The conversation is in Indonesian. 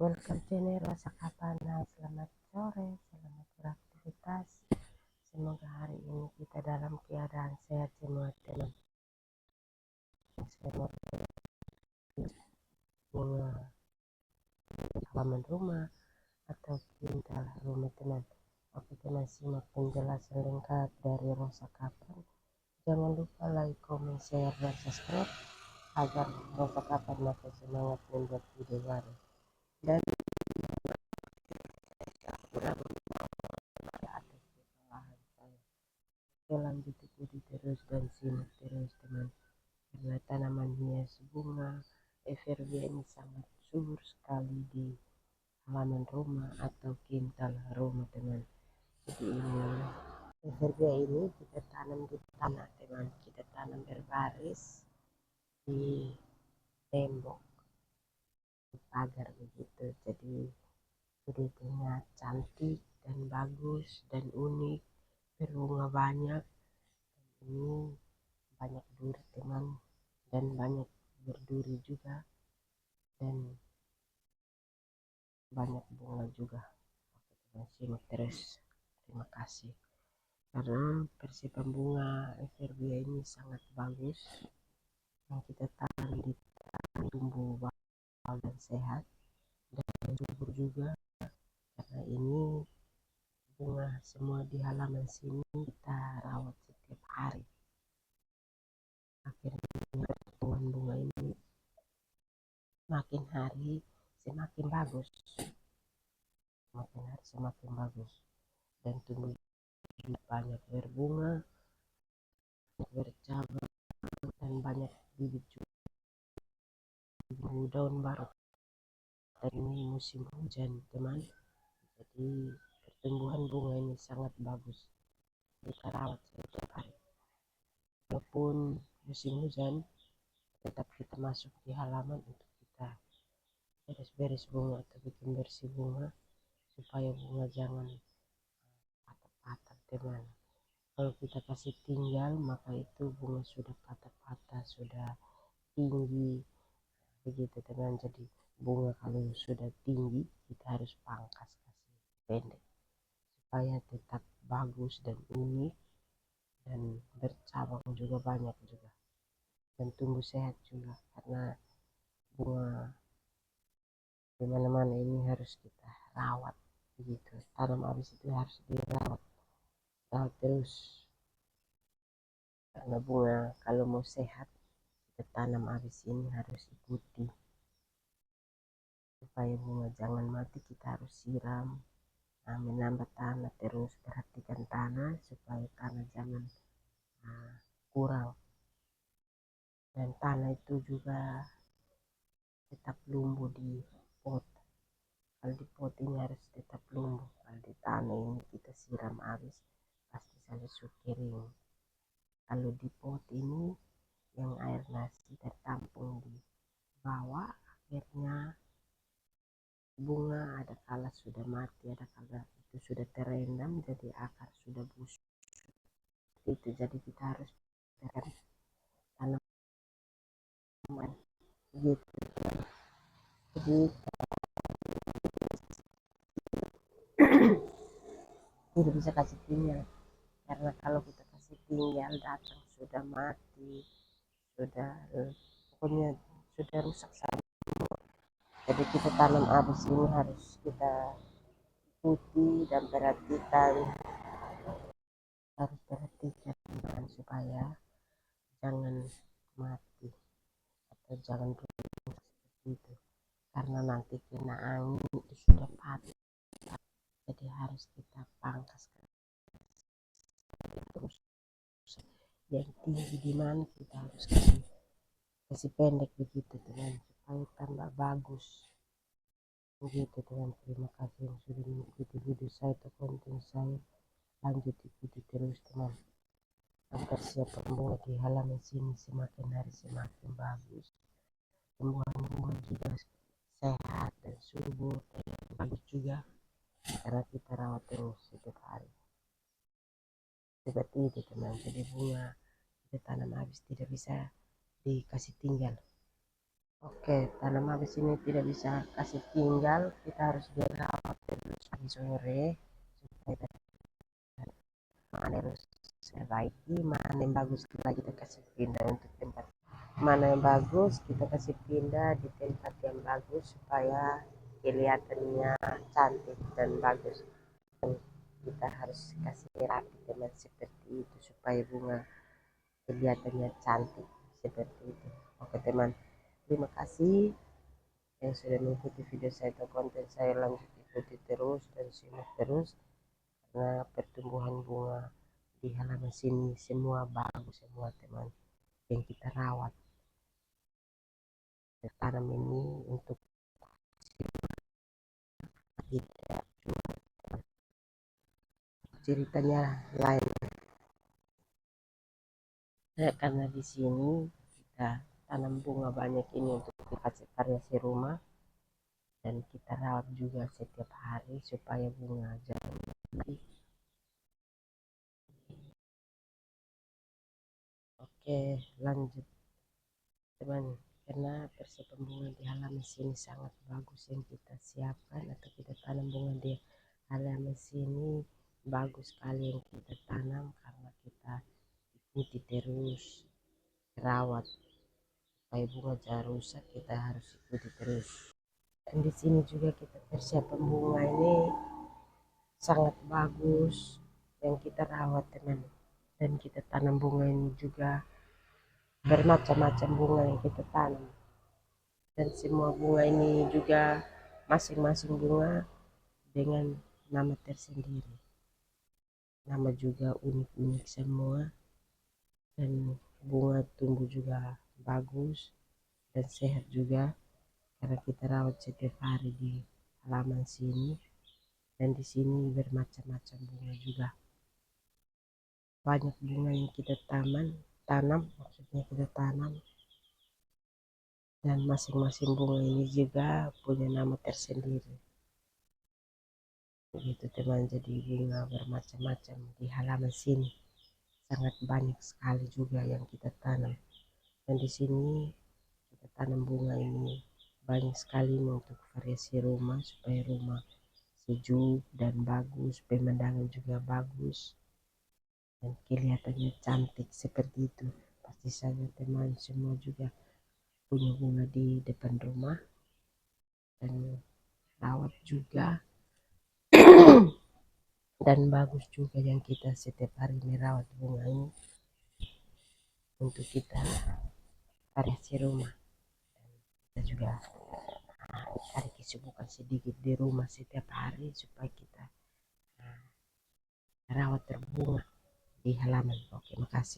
Welcome channel Rosa Kapana. Selamat sore, selamat beraktivitas. Semoga hari ini kita dalam keadaan sehat semua teman. Semua bunga halaman rumah atau pintar rumah teman. Oke teman, simak penjelasan lengkap dari Rosa Kapan. Jangan lupa like, comment, share, dan subscribe agar Rosa Kapan makin semangat membuat video baru. Dan atas kesalahan saya. Oke, lanjut ikuti terus dan simak terus teman. Karena tanaman hias bunga everbia ini sangat subur sekali di halaman rumah atau kintal rumah teman. Jadi ini everbia ini kita tanam di tanah teman, kita tanam berbaris di tembok, di pagar begitu. Jadi kulitnya cantik dan bagus dan unik, berbunga banyak. Ini banyak duri teman, dan banyak berduri juga, dan banyak bunga juga. Oke teman, simak terus. Terima kasih. Karena persiapan bunga everbia ini sangat bagus, yang kita tanam di tumbuh bakal dan sehat dan subur juga. Karena ini bunga semua di halaman sini kita rawat setiap hari. Akhirnya pertumbuhan bunga ini makin hari semakin bagus, makin hari semakin bagus, dan tumbuh banyak berbunga, bercabang, dan banyak bibit juga daun baru. Dan ini musim hujan teman, jadi pertumbuhan bunga ini sangat bagus, kita rawat setiap hari. Walaupun musim hujan, tetap kita masuk di halaman untuk kita beres-beres bunga atau bikin bersih bunga, supaya bunga jangan patah-patah teman. Kalau kita kasih tinggal, maka itu bunga sudah patah-patah, sudah tinggi begitu teman. Jadi bunga kalau sudah tinggi kita harus pangkas, kasih pendek, supaya tetap bagus dan unik dan bercabang juga banyak juga, dan tumbuh sehat juga. Karena bunga dimana-mana ini harus kita rawat begitu. Tanam habis itu harus dirawat terus, karena bunga kalau mau sehat kita tanam habis ini harus ikuti, supaya bunga jangan mati. Kita harus siram, menambah tanah, terus perhatikan tanah supaya tanah jangan kurang, dan tanah itu juga tetap lumbuh di pot. Kalau di pot ini harus tetap lumbuh, kalau di tanah ini kita siram habis pasti saja kering. Kalau di pot ini yang air nasi tertampung di bawah, akhirnya bunga ada kala sudah mati, ada kala itu sudah terendam, jadi akar sudah busuk itu. Jadi kita harus tanaman gitu. Jadi tidak bisa kasih tinggal, karena kalau kita kasih tinggal datang sudah mati, sudah pokoknya sudah rusak sama. Jadi kita tanam habis ini harus kita ikuti dan perhatikan, harus perhatikan supaya jangan mati atau jangan rusak seperti itu, karena nanti kena angin itu sudah patah. Jadi harus kita pangkas terus, yang tinggi di mana kita harus kasih pendek begitu teman, supaya tambah bagus begitu teman. Terima kasih yang sudah mengikuti video saya atau konten saya. Lanjut ikuti terus teman, agar siapa bunga di halaman sini semakin hari semakin bagus, tumbuhan bunga juga sehat dan subur dan bagus juga, karena kita rawat terus setiap hari seperti itu teman. Jadi bunga kita tanam habis tidak bisa dikasih tinggal. Oke, tanam habis ini tidak bisa kasih tinggal, kita harus dirawat terus pagi sore supaya mana harus perbaiki, mana yang bagus lagi kita kasih pindah untuk tempat mana yang bagus kita kasih pindah di tempat yang bagus supaya kelihatannya cantik dan bagus. Dan kita harus kasih rapi teman seperti itu supaya bunga kelihatannya cantik seperti itu. Oke teman, terima kasih yang sudah mengikuti video saya atau konten saya. Lanjut ikuti terus dan simak terus karena pertumbuhan bunga di halaman sini semua bagus semua teman, yang kita rawat tanam ini untuk tidak ceritanya lain. Karena di sini kita tanam bunga banyak ini untuk dikasih variasi rumah dan kita rawat juga setiap hari supaya bunga jauh lebih. Oke, lanjut teman, karena persiapan bunga di halaman sini sangat bagus yang kita siapkan atau kita tanam bunga di halaman sini bagus sekali yang kita tanam karena kita ikuti terus rawat supaya bunga jangan rusak, kita harus ikuti terus. Dan di sini juga kita persiapan bunga ini sangat bagus yang kita rawat teman, dan kita tanam bunga ini juga bermacam-macam bunga yang kita tanam, dan semua bunga ini juga masing-masing bunga dengan nama tersendiri, nama juga unik-unik semua, dan bunga tumbuh juga bagus dan sehat juga karena kita rawat setiap hari di halaman sini. Dan di sini bermacam-macam bunga juga, banyak bunga yang kita tanam maksudnya kita tanam, dan masing-masing bunga ini juga punya nama tersendiri begitu teman. Jadi bunga bermacam-macam di halaman sini sangat banyak sekali juga yang kita tanam, dan di sini kita tanam bunga ini banyak sekali untuk variasi rumah supaya rumah sejuk dan bagus, pemandangan juga bagus dan kelihatannya cantik seperti itu. Pasti saja teman semua juga punya bunga di depan rumah dan rawat juga dan bagus juga yang kita setiap hari merawat bunga ini untuk kita variasi rumah. Kita juga cari kesibukan sedikit di rumah setiap hari supaya kita rawat terbunga di halaman. Oke, makasih.